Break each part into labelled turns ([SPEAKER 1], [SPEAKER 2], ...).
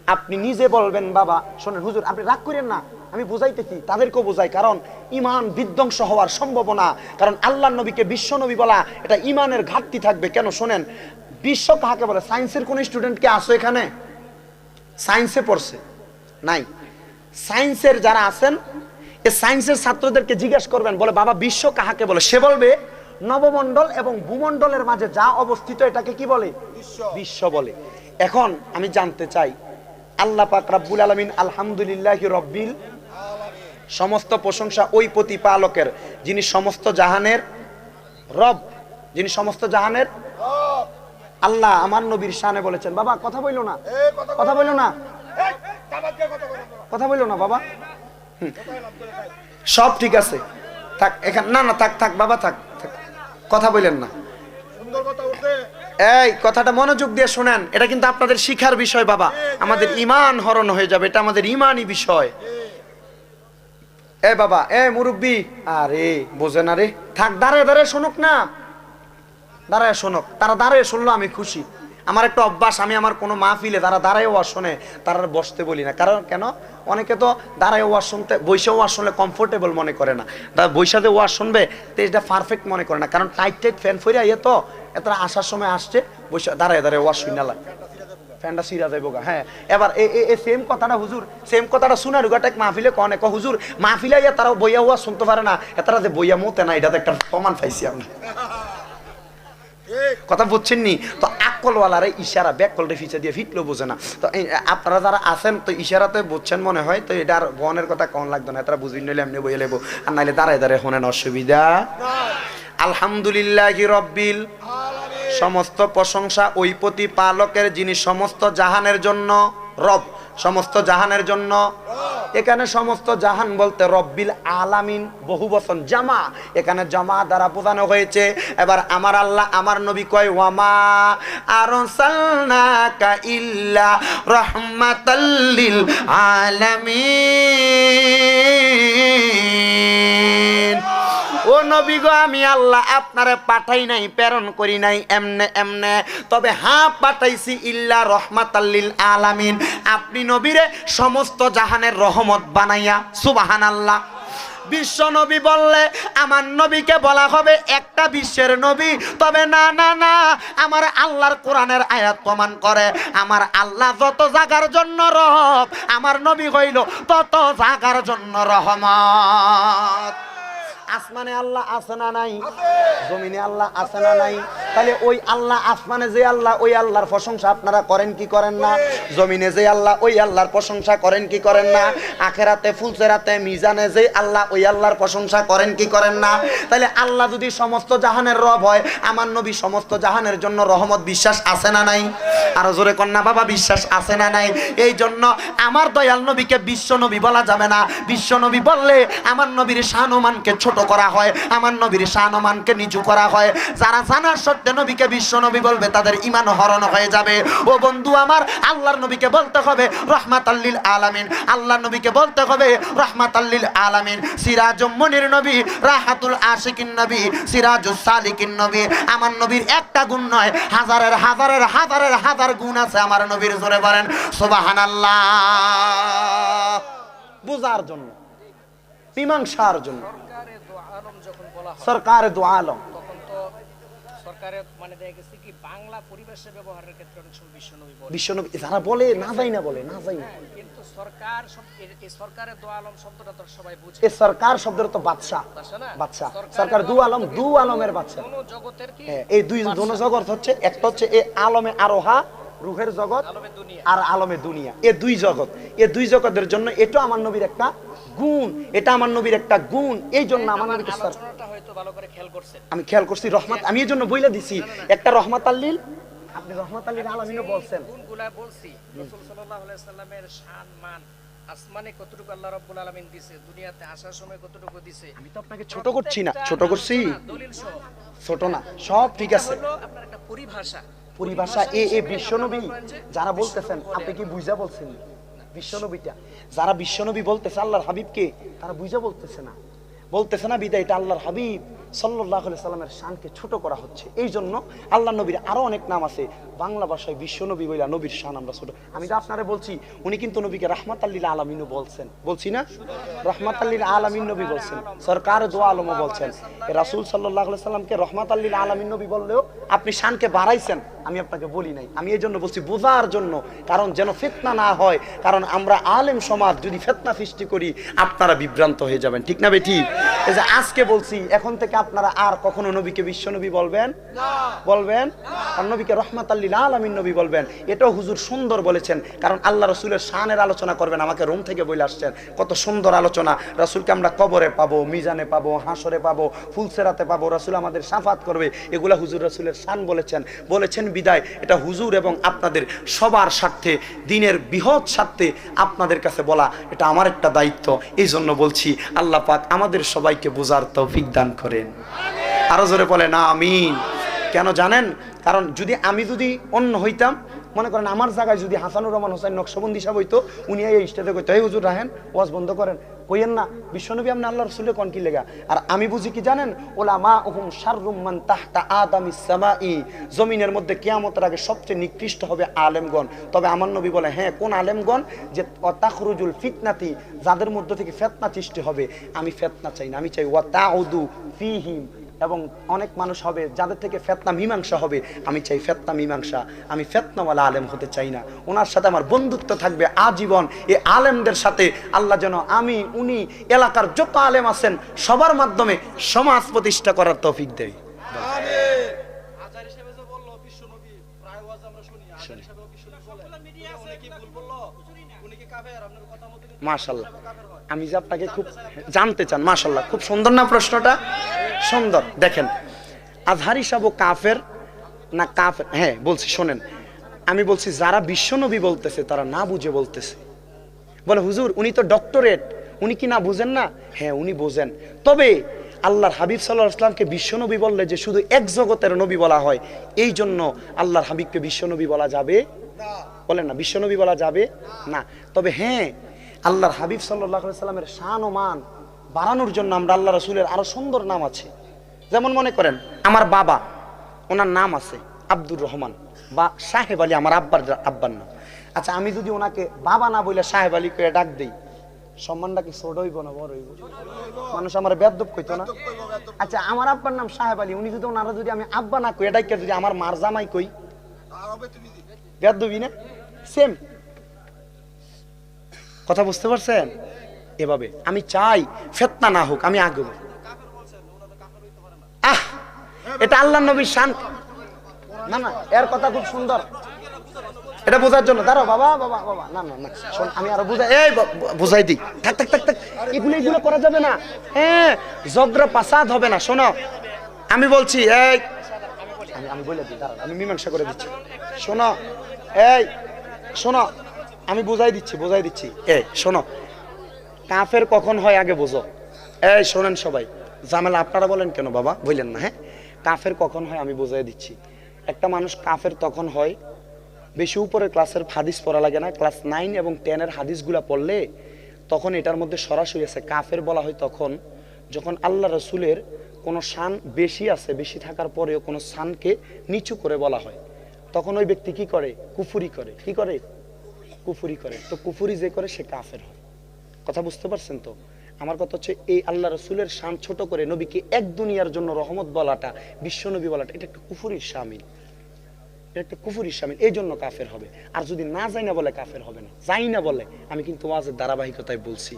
[SPEAKER 1] আপনি নিজে বলবেন বাবা শোনেন হুজুর আপনি রাগ করেন না, আমি বুঝাইতেছি, তাদেরকেও বোঝাই, কারণ ইমান বিধ্বংস হওয়ার সম্ভাবনা, কারণ আল্লাহর নবীকে বিশ্ব নবী বলা এটা ইমানের ঘাটতি থাকবে। কেন শোনেন, বিশ্ব কাকে বলে? সায়েন্সের কোন স্টুডেন্ট কি আসো এখানে সায়েন্সে পড়ছে? নাই। সায়েন্সের যারা আছেন এই সায়েন্সের ছাত্রদেরকে জিজ্ঞাসা করবেন, বলে বাবা বিশ্ব কাহাকে বলে? সে বলবে নবমণ্ডল এবং ভূমণ্ডলের মাঝে যা অবস্থিত এটাকে কি বলে? বিশ্ব বলে। এখন আমি জানতে চাই, আল্লাহ পাক রব্বুল আলামিন আলহামদুলিল্লাহি রব্বিল, সমস্ত প্রশংসা ওই প্রতিপালকের যিনি সমস্ত জাহানের রব, যিনি সমস্ত জাহানের আল্লাহ আমার নবীর শানে বলেছেন। বাবা কথা বইলো না, কথা বইলো না, কথা বইলো না বাবা। সব ঠিক আছে, থাক এখানে, না না থাক থাক বাবা থাক, কথা বললেন না। এই কথাটা মনোযোগ দিয়ে শুনেন, এটা কিন্তু আপনাদের শিখার বিষয় বাবা, আমাদের ইমান হরণ হয়ে যাবে, এটা আমাদের ইমানই বিষয়। এ বাবা, এ মুরব্বি, আরে বোঝে না রে, থাক দাঁড়ায় দাঁড়ায় শুনুক না, দাঁড়ায় শুনুক। তারা দাঁড়ায় শুনলো আমি খুশি। আমার একটা অভ্যাস, আমি আমার কোনো মাহফিলে তারা দাঁড়ায় ওয়াজ শোনে, তারা বসতে বলি না। কারণ কেন? অনেকে তো দাঁড়ায় ওয়াজ শুনতে, বৈশা ওয়াজ শুনলে কমফোর্টেবল মনে করে না, তারা বৈশাতে ওয়াজ শুনবে তো এটা পারফেক্ট মনে করে না, কারণ টাইট টাইট ফ্যান ফইরা ইয়ে তো এত আসার সময় আসছে, বৈশা দাঁড়ায় দাঁড়ায় ওয়াজ শুনে না, ফ্যানটা সিরা যাইব গা। হ্যাঁ, এবার এই সেম কথাটা হুজুর, সেম কথাটা শোনার গোটাক মাহফিলে কনে ক হুজুর মাহফিলে ইয়া তারা বইয়া ওয়াজ শুনতে পারে না, তারা যে বইয়া মতে না, এটা তো একটা প্রমাণ পাইছি আমরা। কথা বুঝছেন নি? তো আকলওয়ালারে ইশারা ব্যাককলটা ফিচা দিয়ে ফিটলো বোঝে না। তো আপনারা যারা আছেন তো ইশারাতে বুঝছেন মনে হয়, তো এটা আর বনের কথা কন লাগতো না, তারা বুঝি নিলে এমনি বইয়ে লেবো, আর নাইলে দাঁড়ায় দাঁড়ায় শোনেন, অসুবিধা। আলহামদুলিল্লাহি রব্বিল, সমস্ত প্রশংসা ওই প্রতিপালকের যিনি সমস্ত জাহানের জন্য রব, সমস্ত জাহানের জন্য। এখানে সমস্ত জাহান বলতে রব্বিল আলামিন বহু বচন জামা, এখানে জামা দ্বারা বোঝানো হয়েছে। এবার আমার আল্লাহ আমার নবী কয় ওয়ামা আরসালনাকা ইল্লা রাহমাতাল লিল আলামিন। ও নবী গো, আমি আল্লাহ আপনারে পাঠাই নাই, প্রেরণ করি নাই এমনে এমনে, তবে হ্যাঁ পাঠাইছি ইল্লা রহমাতাল লিল আলামিন, আপনি নবীরে সমস্ত জাহানের রহমত বানাইয়া। সুবহানাল্লাহ। বিশ্ব নবী বললে আমার নবীকে বলা হবে একটা বিশ্বের নবী, তবে না না না, আমার আল্লাহর কোরআনের আয়াত প্রমাণ করে আমার আল্লাহ যত জাগার জন্য রব, আমার নবী হইল তত জাগার জন্য রহমত। আসমানে আল্লাহ আছে না নাই? জমিনে আল্লাহ আছে না নাই? তাহলে ওই আল্লাহ, আসমানে যে আল্লাহ ওই আল্লাহর প্রশংসা আপনারা করেন কি করেন না? জমিনে যে আল্লাহ ওই আল্লাহর প্রশংসা করেন কি করেন না? আখেরাতে ফুলসেরাতে মিজানে যে আল্লাহ ওই আল্লাহর প্রশংসা করেন কি করেন না? তাহলে আল্লাহ যদি সমস্ত জাহানের রব হয়, আমার নবী সমস্ত জাহানের জন্য রহমত, বিশ্বাস আছে না নাই? আরো জোরে কন্যা বাবা, বিশ্বাস আছে না নাই? এই জন্য আমার দয়াল নবীকে বিশ্ব নবী বলা যাবে না। বিশ্ব নবী বললে আমার নবীর শানমানকে ছোট করা হয়, আমার নবীর শানমানকে নিচু করা হয়। যারা জানার সত্ত্বে নবীকে বিশ্ব নবী বলবে তাদের ঈমান হরণ হয়ে যাবে। ও বন্ধু আমার, আল্লাহর নবীকে বলতে হবে রাহমাতাল লিল আলামিন, আল্লাহর নবীকে বলতে হবে রাহমাতাল লিল আলামিন। সিরাজুম মুনির নবী, রাহাতুল আশিকিন নবী, সিরাজুস সালিকিন নবী। আমার নবীর একটা গুণ নয়, হাজারের হাজারের হাজারের হাজার গুণ আছে আমার নবীর। জোরে বলেন সুবহানাল্লাহ। বুঝার জন্য, মীমাংসার জন্য। সরকারে দো আলম,
[SPEAKER 2] তখন তো সরকারের মানে দেখা গেছে কি বাংলা পরিবেশে ব্যবহারের ক্ষেত্রে অনেক সময় বিশ্বনবী বলে,
[SPEAKER 1] বিশ্বনবী যারা বলে না যাই না, বলে না যাই না,
[SPEAKER 2] কিন্তু সরকার এই সরকারের দো আলম শব্দটা তো সবাই বুঝে।
[SPEAKER 1] এই সরকার শব্দের তো বাদশা, বাদশা, সরকার দু আলম, দু আলমের বাদশা।
[SPEAKER 2] কোন জগতের কি
[SPEAKER 1] এই দুই দোনো জগৎ হচ্ছে, একটা হচ্ছে এই আলমে আরোহা রুহের জগৎ, আর আলমে দুনিয়া, এই দুই জগৎ। এই দুই জগতের জন্য এটা আমার নবীর একটা গুণ, এটা আমার নবীর একটা গুণ। এই জন্য আমার নবীকে
[SPEAKER 2] আলোচনাটা হয়তো ভালো করে খেয়াল করছেন,
[SPEAKER 1] আমি খেয়াল করছি রহমত, আমি এই জন্য বইলা দিছি একটা রহমাতাল লিল, আপনি রহমাতাল লিল আলামিনও বলছেন।
[SPEAKER 2] গুণগুলা বলছি, রাসূল সাল্লাল্লাহু আলাইহি সাল্লামের শান মান আসমানে কতটুকু আল্লাহ রাব্বুল আলামিন দিয়েছে, দুনিয়াতে আসার সময় কতটুকু দিয়েছে।
[SPEAKER 1] আমি তো আপনাকে ছোট করছি না, ছোট করছি,
[SPEAKER 2] দলিল সহ,
[SPEAKER 1] ছোট না, সব ঠিক আছে।
[SPEAKER 2] হলো আপনার একটা পরিভাষা,
[SPEAKER 1] পরিভাষা। এই বিশ্বনবী যারা বলতেছেন, আপনি কি বুঝা বলছেন? বিশ্বনবীটা যারা বিশ্বনবী বলতেছে আল্লাহর হাবিবকে, তারা বুঝা বলতেছে না, বলতেছে না বিদায় এটা আল্লাহর হাবিব সাল্লাল্লাহু আলাইহি সাল্লামের শানকে ছোট করা হচ্ছে। এই জন্য আল্লাহ নবীর আরো অনেক নাম আছে, বাংলা ভাষায় বিশ্ব নবী বইলা নবীর শান আমরা ছোট। আমি তো আপনারা বলছি উনি কিন্তু নবীকে রাহমাতাল লিল আলামিনও বলছেন, বলছি না? রাহমাতাল লিল আলামিন নবী বলছেন, সরকার দো আলমও বলছেন। রাসূল সাল্লাল্লাহু আলাইহি সাল্লামকে রাহমাতাল লিল আলামিন নবী বললেও আপনি শানকে বাড়াইছেন, আমি আপনাকে বলি নাই। আমি এই জন্য বলছি বোঝার জন্য, কারণ যেন ফিতনা না হয়। কারণ আমরা আলেম সমাজ যদি ফিতনা সৃষ্টি করি আপনারা বিভ্রান্ত হয়ে যাবেন, ঠিক না বেটি? এই যে আজকে বলছি, এখন থেকে আপনারা আর কখনো নবীকে বিশ্ব নবী বলবেন না, বলবেন আর নবীকে রাহমাতাল লিল আলামিন নবী বলবেন। এটাও হুজুর সুন্দর বলেছেন, কারণ আল্লাহ রাসূলের শানের আলোচনা করবেন। আমাকে রোম থেকে বলে আসছেন, কত সুন্দর আলোচনা। রাসূলকে আমরা কবরে পাবো, মিজানে পাবো, হাসরে পাবো, ফুলসেরাতে পাবো, রাসূল আমাদের শাফাত করবে। এগুলা হুজুর রাসূলের শান বলেছেন বিদায় এটা হুজুর এবং আপনাদের সবার স্বার্থে, দিনের বৃহৎ স্বার্থে আপনাদের কাছে বলা এটা আমার একটা দায়িত্ব। এই জন্য বলছি, আল্লাহ পাক আমাদের সবাইকে বোঝার তৌফিক দান করেন। আরো জোরে বলে না আমিন। কেন জানেন? কারণ আমি যদি অন্য হইতাম, মনে করেন আমার জায়গায় যদি হাসানুর রহমান হোসেন নকশবন্দি সাহেব হইতো, উনি এই স্টেজে কইতো, এই হুজুর রাহেন, ওয়াজ বন্ধ করেন, কইেন না বিশ্বনবী আপনি আল্লাহ রাসূলের কোন কি লেগা। আর আমি বুঝি কি জানেন? ওলামাউহুম শাররুম মান তাহতা আদামিস সামাই, জমিনের মধ্যে কিয়ামতের আগে সবচেয়ে নিকৃষ্ট হবে আলেমগণ। তবে আমার নবী বলে, হ্যাঁ কোন আলেমগণ? যে তাখরুজুল ফিতনাতি, যাদের মধ্যে থেকে ফিতনা সৃষ্টি হবে। আমি ফিতনা চাই না, আমি চাই ওয়া তাউদু ফিহিম, এবং অনেক মানুষ হবে যাদের থেকে ফিতনা মীমাংসা হবে। আমি চাই ফিতনা মীমাংসা, আমি ফিতনাওয়ালা আলেম হতে চাই না। ওনার সাথে আমার বন্ধুত্ব থাকবে আজীবন। এই আলেমদের সাথে আল্লাহ যেন আমি, উনি, এলাকার যত আলেম আছেন সবার মাধ্যমে সমাজ প্রতিষ্ঠা করার তৌফিক দেয়।
[SPEAKER 3] আজারি সাহেব যে বলল বিশ্বনবী, প্রায় ওয়াজ আমরা শুনি, আজারি সাহেব বিশ্বনবী বলে, উনি কি ভুল বলল? উনি কি কাফের? আপনার কথা মতো
[SPEAKER 1] মাশাআল্লাহ, আমি যে আপনাকে খুব জানতে চান। মাশাআল্লাহ, খুব সুন্দর না প্রশ্নটা? সুন্দর। দেখেন, আজহারি সাহেব কাফের না কাফের? হ্যাঁ বলছি, শোনেন। আমি বলছি যারা বিশ্বনবী বলতেছে তারা না বুঝে বলতেছে। বলে হুজুর উনি তো ডক্টরেট, উনি কি না বুঝেন না? হ্যাঁ উনি বোঝেন। তবে আল্লাহর হাবিব সাল্লাল্লাহু আলাইহি ওয়াসাল্লামকে বিশ্বনবী বললে যে শুধু এক জগতের নবী বলা হয়, এই জন্য আল্লাহর হাবিবকে বিশ্বনবী বলা যাবে না। বলেন না, বিশ্বনবী বলা যাবে না। তবে হ্যাঁ, আল্লাহর হাবিব সাল্লাল্লাহু আলাইহি ওয়াসাল্লামের শান ও মান বাড়ানোর জন্য আমরা আল্লাহ রাসূলের আরো সুন্দর নাম আছে। যেমন মনে করেন আমার বাবা, ওনার নাম আছে আব্দুর রহমান বা সাহেব আলী, আমার আব্বার নাম। আচ্ছা, আমি যদি ওনাকে বাবা না বলে সাহেব আলী করে ডাক দেই, সম্মানটা কি ছোট হইব না বড় হইব? মানুষ আমার বেয়াদব কইতো না? আচ্ছা, আমার আব্বার নাম সাহেব আলী, উনি যদি ওনারা যদি আমি আব্বা না কই, ডাইকে যদি আমার মার জামাই কই, বেয়াদবি না? সেম কথা, বুঝতে পারছেন? এভাবে আমি চাই ফিতনা না হোক, আমি আগে। এটা আল্লাহর নবীর শান। না না, এর কথা খুব সুন্দর, এটা বোঝার জন্য। দাঁড়াও বাবা, বাবা বাবা, না না না, শোন আমি আরো বুঝাই, এই বুঝাই দিই। থাক থাক থাক থাক, এগুলো করা যাবে না। হ্যাঁ, ঝগড়া পাসাদ হবে না। শোনো, আমি বলছি, এই আমি বলে দিই, দাঁড়াও আমি মীমাংসা করে দিচ্ছি। শোনো, এই শোনো, আমি বুঝাই দিচ্ছি। এই শোনো, কাফের কখন হয় আগে বোঝো। এই শোনেন সবাই, ঝামেলা আপনারা বলেন কেন বাবা, বললেন না? হ্যাঁ, কাফের কখন হয় আমি বুঝাই দিচ্ছি। একটা মানুষ কাফের তখন হয়, বেশি উপরের ক্লাসের হাদিস পড়া লাগে না, ক্লাস 9 এবং 10 হাদিসগুলা পড়লে তখন এটার মধ্যে সরাসরি আছে। কাফের বলা হয় তখন যখন আল্লাহ রাসূলের কোনো শান বেশি আছে, বেশি থাকার পরেও কোনো শানকে নিচু করে বলা হয়, তখন ওই ব্যক্তি কি করে? কুফরি করে। কি করে? কুফরি করে। তো কুফরি যে করে সে কাফের হয়। কথা বুঝতে পারছেন তো? আমার কথা হচ্ছে, এই আল্লাহ রাসূলের শান ছোট করে নবীকে এক দুনিয়ার জন্য রহমত বলাটা, বিশ্ব নবী বলাটা, এটা একটা কুফরির শামিল। একটা কুফরির শামিল, এই জন্য কাফের হবে। আর যদি না যাই না বলে কাফের হবে না, যাই না বলে। আমি কিন্তু ওয়াজের ধারাবাহিকতায় বলছি।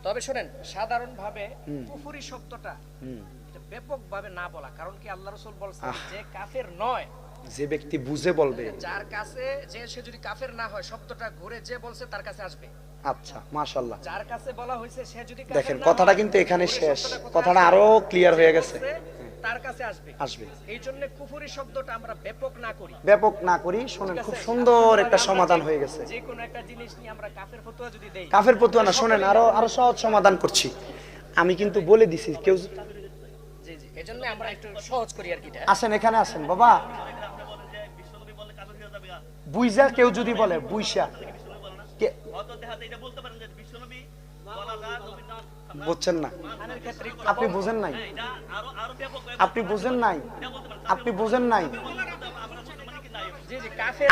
[SPEAKER 2] তবে শুনেন, সাধারণভাবে কুফরি শব্দটা ব্যাপকভাবে না বলা, কারণ কি আল্লাহ রাসূল বলছেন যে কাফের নয়,
[SPEAKER 1] যে ব্যক্তি বুঝে বলবে,
[SPEAKER 2] যার কাছে যে সে যদি কাফের না হয়, শব্দটা ঘুরে যে বলছে তার কাছে আসবে।
[SPEAKER 1] আচ্ছা, মাশাআল্লাহ।
[SPEAKER 2] যার কাছে বলা হয়েছে সে যদি
[SPEAKER 1] দেখেন কথাটা কিন্তু এখানে শেষ, কথাটা আরো ক্লিয়ার হয়ে গেছে,
[SPEAKER 2] তার কাছে আসবে। এই জন্য কুফরি শব্দটা আমরা ব্যাপক না করি। শোনেন, খুব সুন্দর একটা সমাধান হয়ে গেছে। যে কোনো একটা জিনিস নিয়ে আমরা কাফের ফতোয়া যদি দেই, কাফের ফতোয়া না, শোনেন আরো সহজ সমাধান করছি। আমি কিন্তু বলে দিছি, কেউ জি জি, এজন্য আমরা একটু সহজ করি আর কি।
[SPEAKER 1] আসেন, এখানে আসেন বাবা। বুইজা কেউ যদি বলে, বুইসা কে
[SPEAKER 2] বুঝছেন না, আপনি বুঝেন নাই, আপনি বুঝেন নাই, আপনি বুঝেন নাই।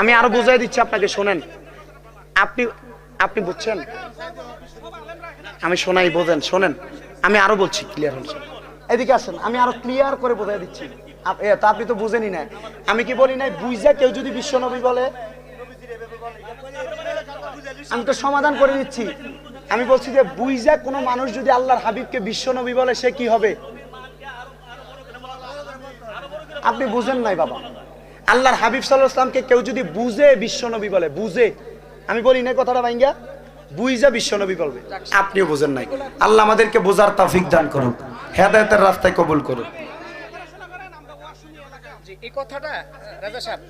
[SPEAKER 2] আমি আরো বুঝাই দিচ্ছি আপনাকে, শোনেন। আপনি আপনি বুঝছেন, আমি শোনাই, বোঝেন, শোনেন। আমি আরো বলছি, ক্লিয়ার হচ্ছে, এদিকে আসেন, আমি আরো ক্লিয়ার করে বোঝাই দিচ্ছি। তা আপনি তো বুঝেনি না। আমি কি বলি নাই, বুঝা কেউ যদি বিশ্বনবী বলে, আমি তো সমাধান করে দিচ্ছি। আমি বলছি যে বুঝা কোনো মানুষ যদি আল্লাহর হাবিবকে বিশ্বনবী বলে, সে কি হবে? আপনি বুঝেন নাই বাবা। আল্লাহর হাবিব সাল্লাল্লাহু আলাইহি ওয়াসাল্লামকে কেউ যদি বুঝে বিশ্বনবী বলে, বুঝে, আমি বলি না কথাটা ভাঙ্গা, বুঝা বিশ্বনবী বলবে, আপনিও বুঝেন নাই। আল্লাহ আমাদেরকে বোঝার তৌফিক দান করুন, হেদায়েতের রাস্তায় কবুল করুন।
[SPEAKER 4] এই কথাটা রাজা সাহেব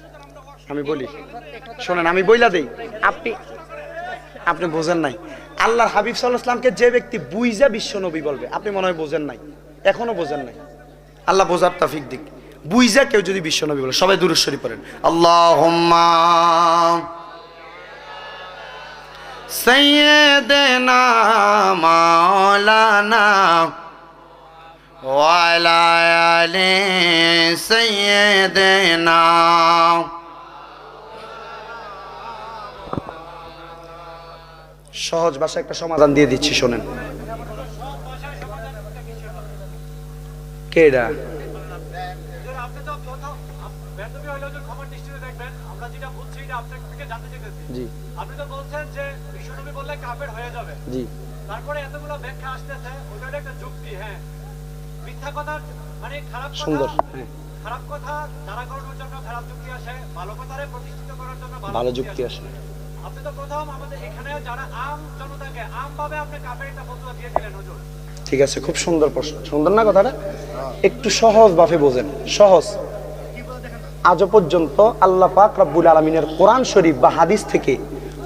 [SPEAKER 2] আমি বলি, শোনেন, আমি বইলা দেই, আপনি বোঝেন নাই। আল্লাহর হাবিব সাল্লাল্লাহু আলাইহি ওয়াসাল্লামকে যে ব্যক্তি বুঝা বিশ্বনবী বলবে, আপনি মনে হয় বোঝেন নাই, এখনো বোঝেন নাই। আল্লাহ বোঝার তৌফিক দিক। বুঝা কেউ যদি বিশ্বনবী বলে, সবাই দুরূদ শরীফ পড়েন। আল্লাহুম্মা সাইয়্যিদিনা মাওলানা ওয়া আলা আলি সাইয়্যিদিনা। সহজ ভাষায় একটা সমাধান দিয়ে দিচ্ছি, শোনেন। কেডা জি,
[SPEAKER 3] আপনি তো বলছেন যে বিশ্বনবী বললে কাফের হয়ে যাবে,
[SPEAKER 2] জি,
[SPEAKER 3] তারপরে এতগুলো ব্যাখ্যা আসতেছে, ওইটা হলো একটা যুক্তি। হ্যাঁ, মিথ্যা কথা মানে খারাপ কথা,
[SPEAKER 2] সুন্দর, হ্যাঁ,
[SPEAKER 3] খারাপ কথা দাঁড়া করানোর জন্য খারাপ যুক্তি আসে, ভালো কথারে প্রতিষ্ঠিত করার জন্য
[SPEAKER 2] ভালো যুক্তি আসে।
[SPEAKER 3] আপনি তো প্রথম আমাদের এখানে যারা আম জনতাকে আমভাবে আপনি কাফের একটা ফতোয়া দিয়ে দিলেন হুজুর।
[SPEAKER 2] ঠিক আছে, খুব সুন্দর প্রশ্ন, সুন্দর না কথাটা? একটু সহজ ভাবে বোঝেন, সহজ। আজও পর্যন্ত আল্লাহ পাক রব্বুল আলামিনের কোরআন শরীফ বা হাদিস থেকে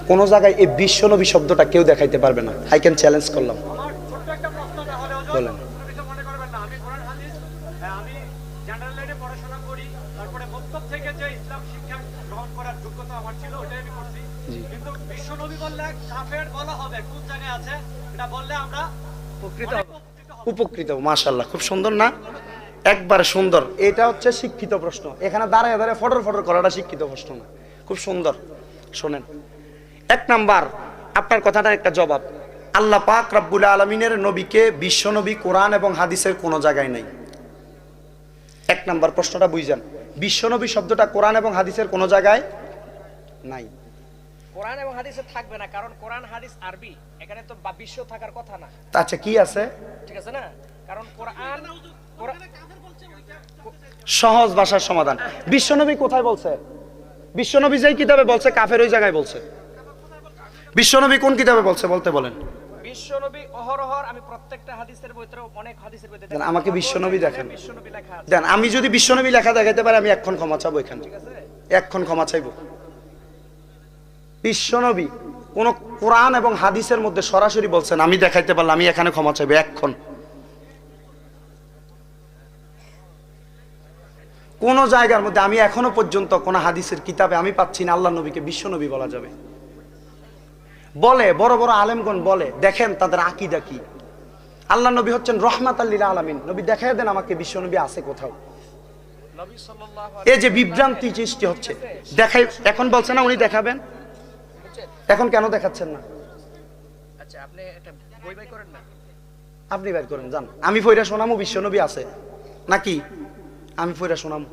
[SPEAKER 2] কোন জায়গায় এই বিশ্বনবী শব্দটা কেউ দেখাইতে পারবে না। আই ক্যান চ্যালেঞ্জ করলাম।
[SPEAKER 3] আমার ছোট্ট একটা প্রশ্ন তাহলে হুজুর,
[SPEAKER 2] বলেন।
[SPEAKER 3] কিছু মনে করবেন না, আমি কোরআন হাদিস আমি জেনারেল লাইনে পড়াশোনা করি, তারপরে মক্তব থেকে যে ইসলাম শিক্ষা গ্রহণ করার যোগ্যতা আমার ছিল, ওটাই আমি করছি। কিন্তু বিশ্বনবী বললে কাফের বলা হবে, কোন জায়গায় আছে এটা বললে আমরা
[SPEAKER 2] উপকৃত, মাশাআল্লাহ, খুব সুন্দর না? একবারে সুন্দর। এটা হচ্ছে শিক্ষিত প্রশ্ন। এখানে দাঁড়ায় দাঁড়ায় ফটর ফটর করাটা শিক্ষিত প্রশ্ন না, খুব সুন্দর। শোনেন, এক নাম্বার আপনার কথাটার একটা জবাব, আল্লাহ পাক রব্বুল আলামিনের নবীকে বিশ্বনবী কোরআন এবং হাদিসের কোনো জায়গায় নাই। এক নাম্বার প্রশ্নটা বুঝেন, বিশ্বনবী শব্দটা কোরআন এবং হাদিসের কোনো জায়গায় নাই।
[SPEAKER 4] কোরআন এবং হাদিসে থাকবে না, কারণ কোরআন হাদিস আরবি, এখানে তো বিশ্ব থাকার কথা না।
[SPEAKER 2] আচ্ছা, কি আছে?
[SPEAKER 4] ঠিক আছে না, কারণ কোরআন
[SPEAKER 2] সহজ ভাষার সমাধান। বিশ্বনবী কোথায় বলছে? বিশ্বনবী যেই কিতাবে বলছে কাফের ওই জায়গায় বলছে। বিশ্বনবী কোন কিতাবে বলছে বলতে বলেন?
[SPEAKER 4] বিশ্বনবী অহরহর, আমি প্রত্যেকটা হাদিসের বইতে, অনেক হাদিসের বইতে
[SPEAKER 2] দেন, আমাকে বিশ্বনবী দেখেন।
[SPEAKER 4] বিশ্বনবী লেখা আছে।
[SPEAKER 2] দেন, আমি যদি বিশ্বনবী লেখা দেখাইতে পারি, আমি এক্ষণ ক্ষমা চাবো এখানে, এক্ষণ ক্ষমা চাইবো। বিশ্বনবী কোন কোরআন এবং হাদিসের মধ্যে সরাসরি বলছেন, আমি দেখাইতে পারলাম, আমি এখানে ক্ষমা চাইবো এক্ষণ। কোন জায়গার মধ্যে আমি এখনো পর্যন্ত কোন হাদিসের কিতাবে আমি পাচ্ছি না আল্লাহ নবীকে বিশ্বনবী বলা যাবে। বলে বড় বড় আলেমগণ বলে, দেখেন তাদের আকীদা কি। আল্লাহ নবী হচ্ছেন রহমাতাল লিল আলামিন। নবী দেখাই দেন আমাকে বিশ্বনবী আছে কোথাও।
[SPEAKER 4] নবী সাল্লাল্লাহু
[SPEAKER 2] এই যে বিভ্রান্তি সৃষ্টি হচ্ছে, দেখাই, এখন বলছে না উনি দেখাবেন, এখন কেন দেখাচ্ছেন না?
[SPEAKER 4] আচ্ছা, আপনি একটা বই বাই করেন না,
[SPEAKER 2] আপনি বের করেন, যান, আমি ফইরা শোনামু বিশ্বনবী আছে নাকি, আমি ফইরা শোনামু।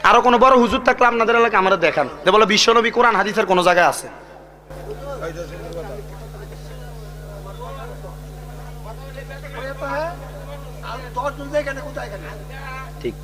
[SPEAKER 2] আরো কোন বড় হুজুর থাকলে আপনাদের এলাকা আমরা দেখান, যে বলে বিশ্বনবী কোরআন হাদিসের কোন জায়গায় আছে। ঠিক,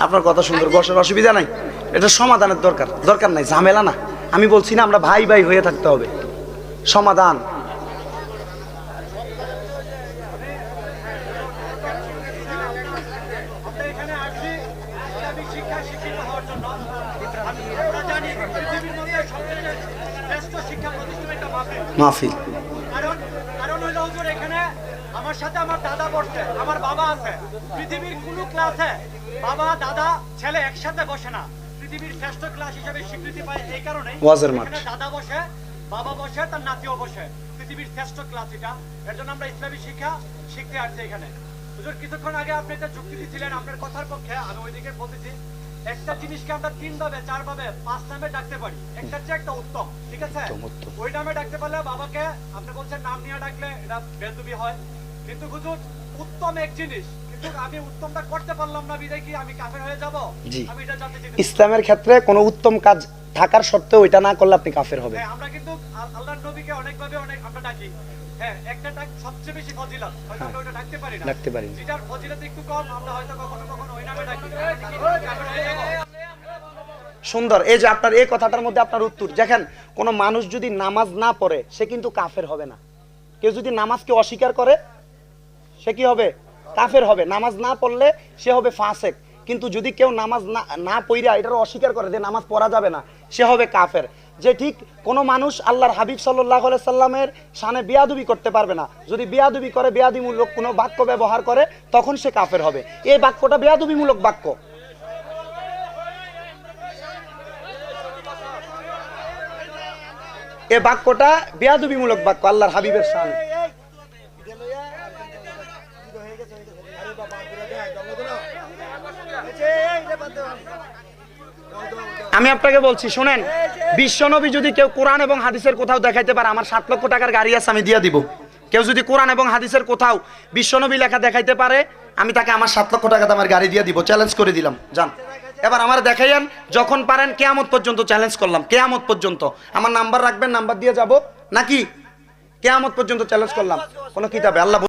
[SPEAKER 2] আপনার কথা সুন্দর, বসার অসুবিধা নাই, এটা সমাধানের দরকার নাই, ঝামেলা না। আমি বলছি না আমরা ভাই ভাই হয়ে থাকতে হবে, সমাধান।
[SPEAKER 1] মাহফিল।
[SPEAKER 3] কারণ কারণ হইলো হুজুর এখানে আমার সাথে আমার দাদা বসছে, আমার বাবা আছে। পৃথিবীর কোন ক্লাসে বাবা দাদা ছেলে একসাথে বসে না। পৃথিবীর শ্রেষ্ঠ ক্লাস হিসেবে স্বীকৃতি পায় এই কারণেই
[SPEAKER 1] ওয়াজের মাঠ।
[SPEAKER 3] এখানে দাদা বসে, বাবা বসে, তার নাতিও বসে। পৃথিবীর শ্রেষ্ঠ ক্লাস এটা। এর জন্য আমরা ইসলামী শিক্ষা শিখতে আসছি এখানে। হুজুর কিছুক্ষণ আগে আপনি একটা যুক্তি দিচ্ছিলেন আপনার কথার পক্ষে, আমি ওইদিকে বলতেছি একটা জিনিসকে আমরা 3 ভাবে 4 ভাবে 5 নামে ডাকতে পারি। একটা হচ্ছে একটা উত্তম, ঠিক আছে? ওই নামে ডাকতে পারলে বাবাকে আপনি বলছেন নাম নিয়ে ডাকলে এটা বেদবি হয়। কিন্তু হুজুর উত্তম এক জিনিস, কিন্তু আমি উত্তমটা করতে পারলাম না বিদায় কি আমি কাফের হয়ে যাব?
[SPEAKER 1] জি।
[SPEAKER 3] আমি এটা জানতে চাই।
[SPEAKER 2] ইসলামের ক্ষেত্রে কোনো উত্তম কাজ থাকার সত্ত্বেও এটা না করলে আপনি কাফের হবে।
[SPEAKER 3] হ্যাঁ, আমরা কিন্তু আল্লাহর নবীকে অনেকভাবে অনেক আমরা ডাকি। হ্যাঁ, একটা ডাক সবচেয়ে বেশি ফজিলত, হয়তো আমরা ওটা ডাকতে পারি না।
[SPEAKER 2] ডাকতে পারি না।
[SPEAKER 3] যেটার ফজিলত একটু কম আমরা হয়তো কখনো কখনো ওই নামে ডাকি।
[SPEAKER 2] সুন্দর। এই যে আপনার এই কথাটার মধ্যে আপনার উত্তর, দেখেন কোন মানুষ যদি নামাজ না পড়ে সে কিন্তু কাফের হবে না। কেউ যদি নামাজকে অস্বীকার করে সে কি হবে? কাফের হবে। নামাজ না পড়লে সে হবে ফাসেক। কিন্তু যদি কেউ নামাজ না পড়া এটার অস্বীকার করে যে নামাজ পড়া যাবে না, সে হবে কাফের। যে ঠিক কোন মানুষ আল্লাহর হাবিব সাল্লাল্লাহু আলাইহি সাল্লামের শানে বেয়াদবি করতে পারবে না। যদি বেয়াদবি করে, বেয়াদবিমূলক কোনো বাক্য ব্যবহার করে, তখন সে কাফের হবে। এই বাক্যটা বেয়াদবিমূলক বাক্য। এই বাক্যটা বেয়াদবিমূলক বাক্য আল্লাহর হাবিবের শানে। আমি আপনাকে বলছি শুনেন, বিশ্বনবী যদি কেউ কোরআন এবং হাদিসের কোথাও দেখাইতে পারে, আমার 7 লক্ষ টাকার গাড়ি আছে, আমি দিয়ে দিব। কেউ যদি কোরআন এবং হাদিসের কোথাও বিশ্বনবী লেখা দেখাইতে পারে, আমি তাকে আমার 7 লক্ষ টাকা আমার গাড়ি দিয়ে দিব। চ্যালেঞ্জ করে দিলাম, যান এবার আমার দেখাইয়েন। যখন পারেন কিয়ামত পর্যন্ত চ্যালেঞ্জ করলাম, কিয়ামত পর্যন্ত আমার নাম্বার রাখবেন, নাম্বার দিয়ে যাব নাকি? কিয়ামত পর্যন্ত চ্যালেঞ্জ করলাম। কোন কিতাবে আল্লাহ